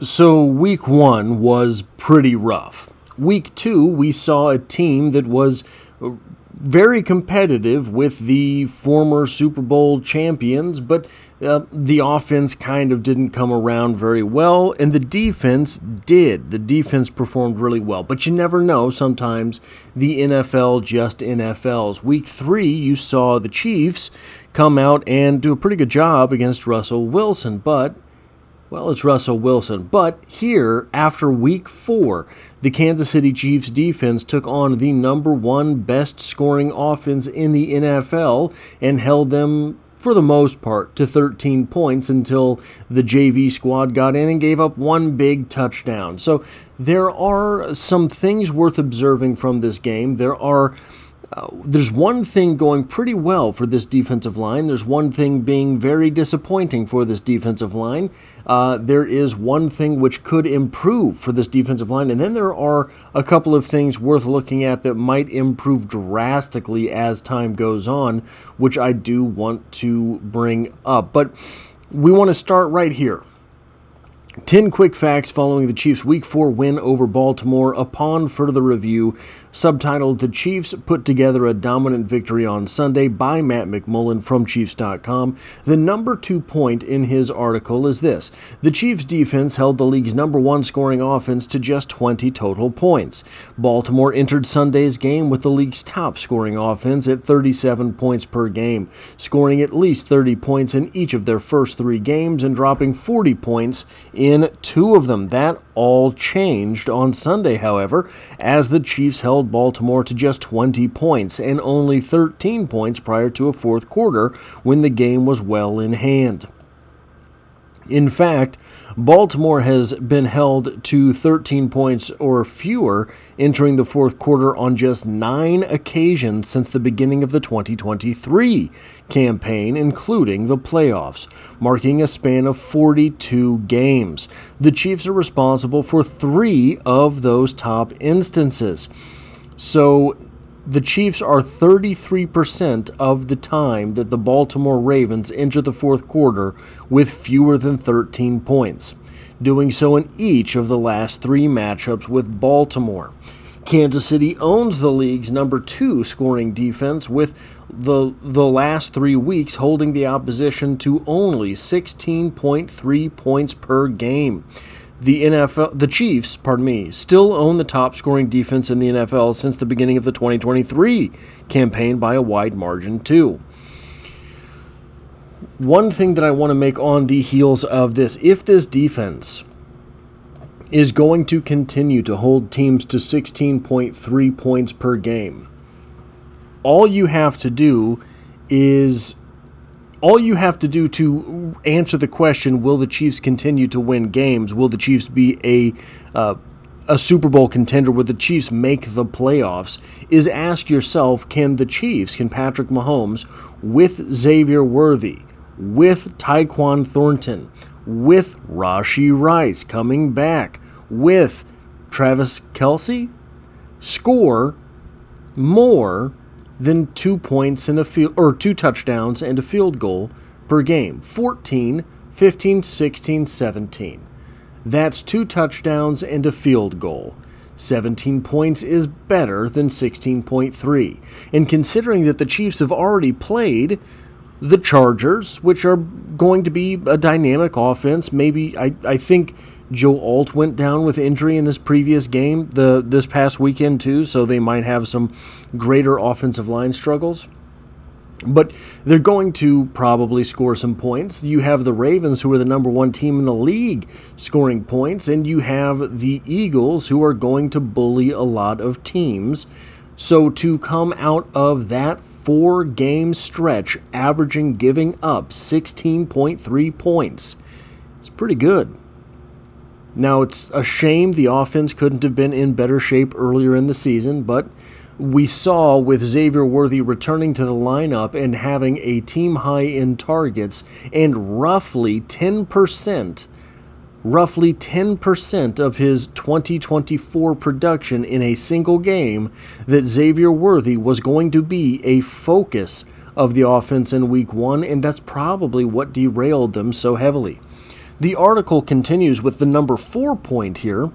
So week 1 was pretty rough. Week 2, we saw a team that was very competitive with the former Super Bowl champions, but the offense kind of didn't come around very well, and the defense did. The defense performed really well, but you never know. Sometimes the NFL just NFLs. Week 3, you saw the Chiefs come out and do a pretty good job against Russell Wilson, but well, it's Russell Wilson. But here, after week 4, the Kansas City Chiefs defense took on the number 1 best scoring offense in the NFL and held them, for the most part, to 13 points until the JV squad got in and gave up 1 big touchdown. So there are some things worth observing from this game. There's one thing going pretty well for this defensive line. There's one thing being very disappointing for this defensive line. There is one thing which could improve for this defensive line. And then there are a couple of things worth looking at that might improve drastically as time goes on, which I do want to bring up. But we want to start right here. 10 quick facts following the Chiefs' Week 4 win over Baltimore upon further review, subtitled "The Chiefs Put Together a Dominant Victory on Sunday" by Matt McMullen from Chiefs.com. The number 2 point in his article is this: the Chiefs' defense held the league's number 1 scoring offense to just 20 total points. Baltimore entered Sunday's game with the league's top scoring offense at 37 points per game, scoring at least 30 points in each of their first 3 games and dropping 40 points in 2 of them. That all changed on Sunday, however, as the Chiefs held Baltimore to just 20 points and only 13 points prior to a fourth quarter when the game was well in hand. In fact, Baltimore has been held to 13 points or fewer entering the fourth quarter on just 9 occasions since the beginning of the 2023 campaign, including the playoffs, marking a span of 42 games. The Chiefs are responsible for 3 of those top instances. So the Chiefs are 33% of the time that the Baltimore Ravens enter the fourth quarter with fewer than 13 points, doing so in each of the last 3 matchups with Baltimore. Kansas City owns the league's number 2 scoring defense, with the last 3 weeks holding the opposition to only 16.3 points per game. The Chiefs, still own the top scoring defense in the NFL since the beginning of the 2023 campaign by a wide margin too. One thing that I want to make on the heels of this: if this defense is going to continue to hold teams to 16.3 points per game, all you have to do to answer the question, will the Chiefs continue to win games? Will the Chiefs be a Super Bowl contender? Will the Chiefs make the playoffs? Is ask yourself, can Patrick Mahomes, with Xavier Worthy, with Tyquan Thornton, with Rashee Rice coming back, with Travis Kelce, score more than 2 points in 2 touchdowns and a field goal per game? 14, 15, 16, 17. That's 2 touchdowns and a field goal. 17 points is better than 16.3. And considering that the Chiefs have already played the Chargers, which are going to be a dynamic offense, maybe I think JoeH went down with injury in this previous game, this past weekend too, so they might have some greater offensive line struggles. But they're going to probably score some points. You have the Ravens, who are the number 1 team in the league, scoring points, and you have the Eagles, who are going to bully a lot of teams. So to come out of that 4-game stretch giving up 16.3 points, it's pretty good. Now, it's a shame the offense couldn't have been in better shape earlier in the season, but we saw with Xavier Worthy returning to the lineup and having a team high in targets and roughly 10% of his 2024 production in a single game, that Xavier Worthy was going to be a focus of the offense in week 1, and that's probably what derailed them so heavily. The article continues with the number 4 point here.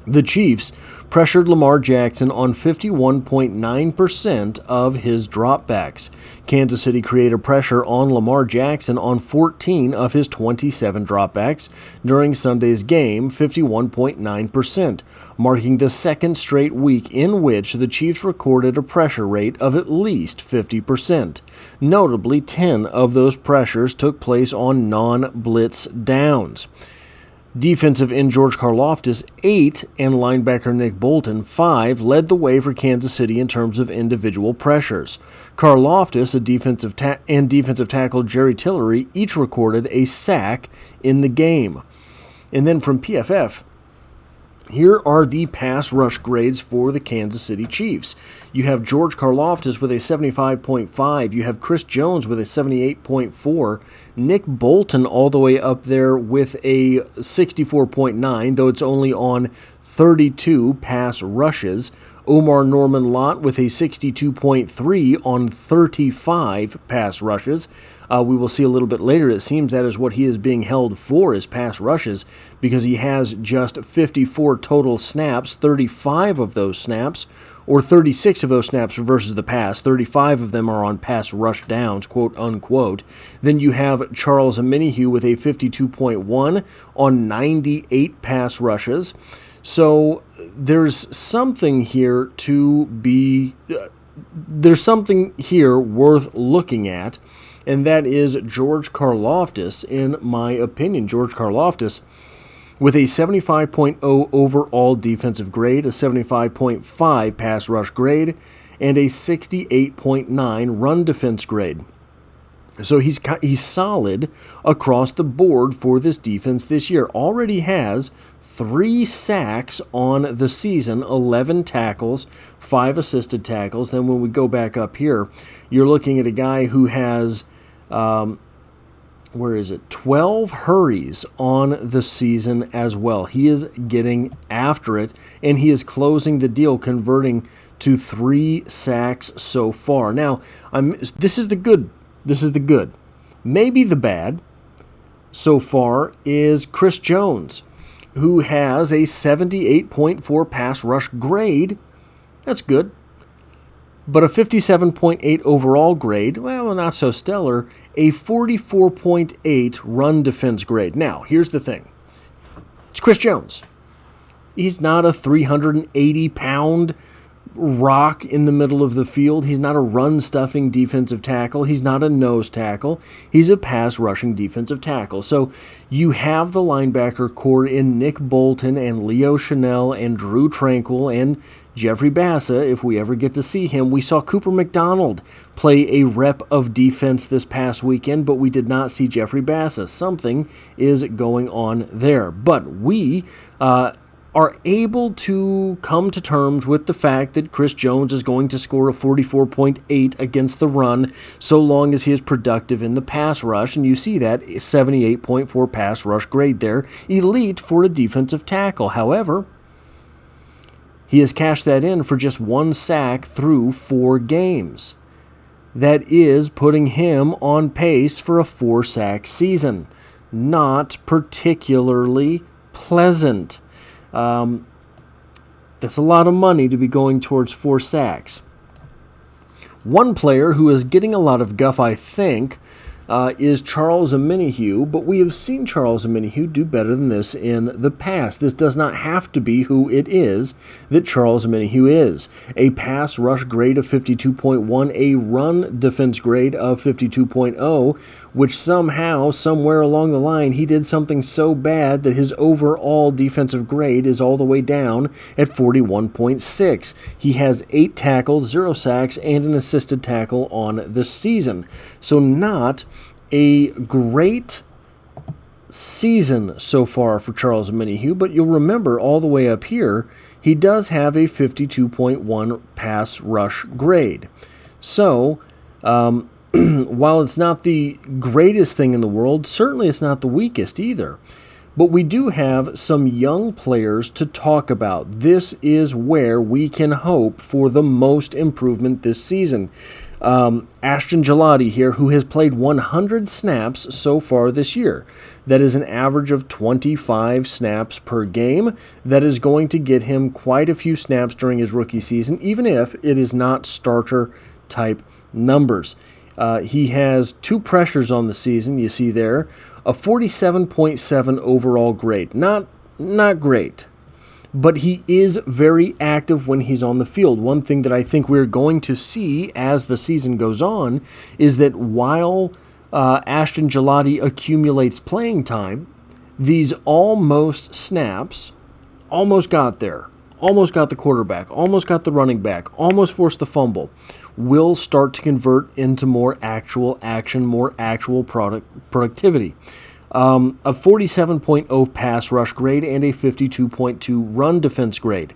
The Chiefs pressured Lamar Jackson on 51.9% of his dropbacks. Kansas City created pressure on Lamar Jackson on 14 of his 27 dropbacks during Sunday's game, 51.9%, marking the second straight week in which the Chiefs recorded a pressure rate of at least 50%. Notably, 10 of those pressures took place on non-blitz downs. Defensive end George Karlaftis, 8, and linebacker Nick Bolton, 5, led the way for Kansas City in terms of individual pressures. Karlaftis and defensive tackle Jerry Tillery each recorded a sack in the game. And then from PFF, here are the pass rush grades for the Kansas City Chiefs. You have George Karlaftis with a 75.5. You have Chris Jones with a 78.4. Nick Bolton all the way up there with a 64.9, though it's only on 32 pass rushes. Omar Norman Lott with a 62.3 on 35 pass rushes. We will see a little bit later, it seems that is what he is being held for, is pass rushes, because he has just 54 total snaps, 35 of those snaps, or 36 of those snaps versus the pass. 35 of them are on pass rush downs, quote unquote. Then you have Charles Omenihu with a 52.1 on 98 pass rushes. So there's something here there's something here worth looking at, and that is George Karlaftis, in my opinion. George Karlaftis with a 75.0 overall defensive grade, a 75.5 pass rush grade, and a 68.9 run defense grade. So he's solid across the board for this defense this year. Already has 3 sacks on the season, 11 tackles, 5 assisted tackles. Then when we go back up here, you're looking at a guy who has 12 hurries on the season as well. He is getting after it, and he is closing the deal, converting to 3 sacks so far. Now, this is the good. Maybe the bad so far is Chris Jones, who has a 78.4 pass rush grade. That's good. But a 57.8 overall grade, well, not so stellar. A 44.8 run defense grade. Now, here's the thing. It's Chris Jones. He's not a 380-pound rock in the middle of the field. He's not a run-stuffing defensive tackle. He's not a nose tackle. He's a pass-rushing defensive tackle. So you have the linebacker core in Nick Bolton and Leo Chanel and Drew Tranquil and Jeffrey Bassa, if we ever get to see him. We saw Cooper McDonald play a rep of defense this past weekend, but we did not see Jeffrey Bassa. Something is going on there. But we are able to come to terms with the fact that Chris Jones is going to score a 44.8 against the run so long as he is productive in the pass rush, and you see that 78.4 pass rush grade there, elite for a defensive tackle. However, he has cashed that in for just 1 sack through 4 games. That is putting him on pace for a 4-sack season. Not particularly pleasant. That's a lot of money to be going towards 4 sacks. One player who is getting a lot of guff, I think, is Charles Omenihu, but we have seen Charles Omenihu do better than this in the past. This does not have to be who it is that Charles Omenihu is. A pass rush grade of 52.1, a run defense grade of 52.0, which somehow, somewhere along the line, he did something so bad that his overall defensive grade is all the way down at 41.6. He has 8 tackles, 0 sacks, and an assisted tackle on the season. So not a great season so far for Charles Omenihu, but you'll remember all the way up here, he does have a 52.1 pass rush grade. So, while it's not the greatest thing in the world, certainly it's not the weakest either. But we do have some young players to talk about. This is where we can hope for the most improvement this season. Ashton Gelati here, who has played 100 snaps so far this year. That is an average of 25 snaps per game. That is going to get him quite a few snaps during his rookie season, even if it is not starter-type numbers. He has 2 pressures on the season, you see there. A 47.7 overall grade. Not great. But he is very active when he's on the field. One thing that I think we're going to see as the season goes on is that while Ashton Gelati accumulates playing time, these almost snaps almost got there, almost got the quarterback, almost got the running back, almost forced the fumble, will start to convert into more actual action, more actual productivity. A 47.0 pass rush grade and a 52.2 run defense grade.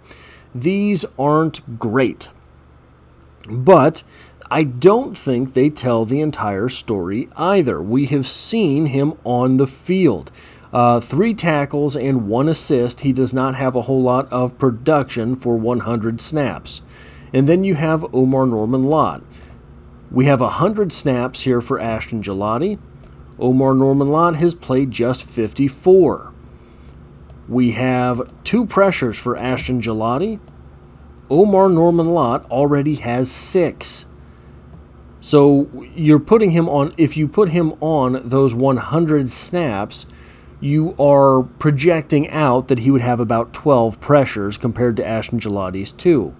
These aren't great, but I don't think they tell the entire story either. We have seen him on the field. 3 tackles and 1 assist. He does not have a whole lot of production for 100 snaps. And then you have Omar Norman-Lott. We have 100 snaps here for Ashton Gelati. Omar Norman-Lott has played just 54. We have 2 pressures for Ashton Gelati. Omar Norman-Lott already has 6. So you're putting him on, if you put him on those 100 snaps, you are projecting out that he would have about 12 pressures compared to Ashton Gelati's 2.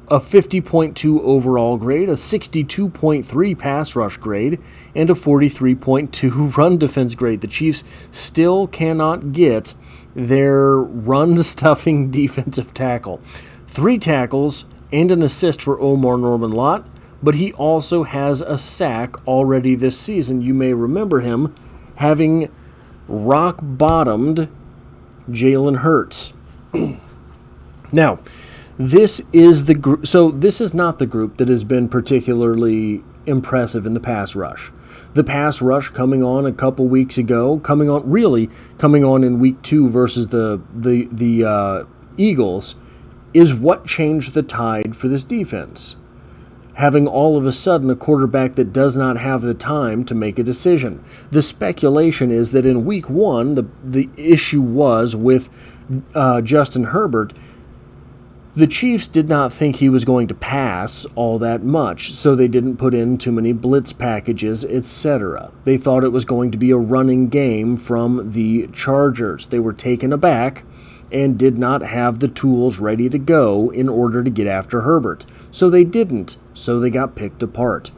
A 50.2 overall grade, a 62.3 pass rush grade, and a 43.2 run defense grade. The Chiefs still cannot get their run-stuffing defensive tackle. 3 tackles and an assist for Omar Norman-Lott, but he also has a sack already this season. You may remember him having rock-bottomed Jalen Hurts. Now, this is the group. So this is not the group that has been particularly impressive in the pass rush. The pass rush coming on a couple weeks ago, coming on in week 2 versus the Eagles, is what changed the tide for this defense. Having all of a sudden a quarterback that does not have the time to make a decision. The speculation is that in week 1, the issue was with Justin Herbert. The Chiefs did not think he was going to pass all that much, so they didn't put in too many blitz packages, etc. They thought it was going to be a running game from the Chargers. They were taken aback and did not have the tools ready to go in order to get after Herbert. So they didn't, so they got picked apart.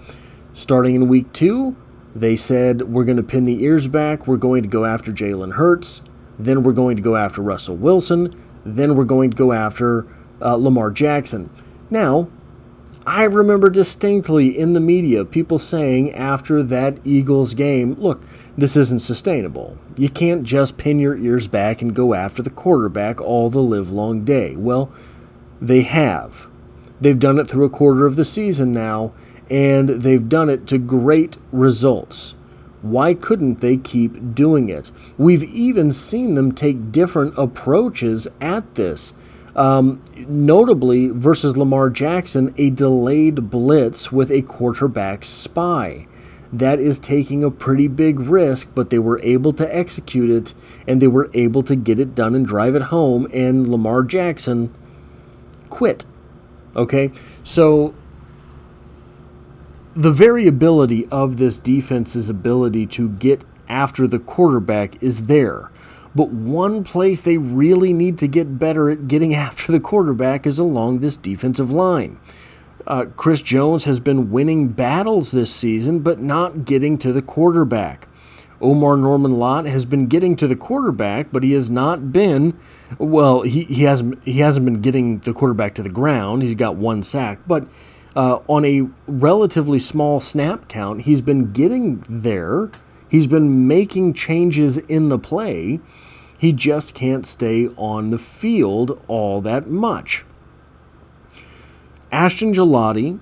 Starting in week 2, they said, we're going to pin the ears back, we're going to go after Jalen Hurts, then we're going to go after Russell Wilson, then we're going to go after Lamar Jackson. Now, I remember distinctly in the media people saying after that Eagles game, look, this isn't sustainable. You can't just pin your ears back and go after the quarterback all the livelong day. Well, they have. They've done it through a quarter of the season now, and they've done it to great results. Why couldn't they keep doing it? We've even seen them take different approaches at this. Notably, versus Lamar Jackson, a delayed blitz with a quarterback spy. That is taking a pretty big risk, but they were able to execute it, and they were able to get it done and drive it home, and Lamar Jackson quit. Okay? So, the variability of this defense's ability to get after the quarterback is there. But one place they really need to get better at getting after the quarterback is along this defensive line. Chris Jones has been winning battles this season, but not getting to the quarterback. Omar Norman-Lott has been getting to the quarterback, but he has not been, well, he hasn't been getting the quarterback to the ground. He's got 1 sack, but on a relatively small snap count, he's been getting there. He's been making changes in the play. He just can't stay on the field all that much. Ashton Gelati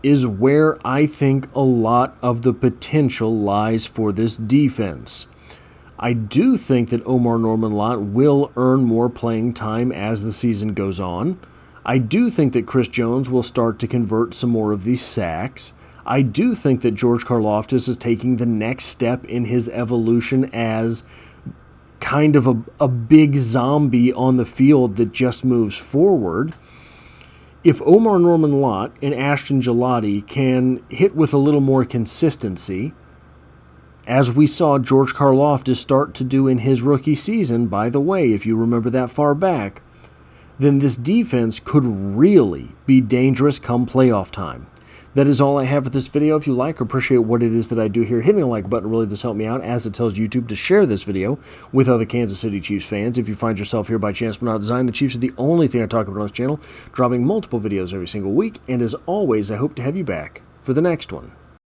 is where I think a lot of the potential lies for this defense. I do think that Omar Norman-Lott will earn more playing time as the season goes on. I do think that Chris Jones will start to convert some more of these sacks. I do think that George Karlaftis is taking the next step in his evolution as kind of a big zombie on the field that just moves forward. If Omar Norman Lott and Ashton Gillotte can hit with a little more consistency, as we saw George Karlaftis start to do in his rookie season, by the way, if you remember that far back, then this defense could really be dangerous come playoff time. That is all I have for this video. If you like or appreciate what it is that I do here, hitting the like button really does help me out, as it tells YouTube to share this video with other Kansas City Chiefs fans. If you find yourself here by chance but not design, the Chiefs are the only thing I talk about on this channel, dropping multiple videos every single week. And as always, I hope to have you back for the next one.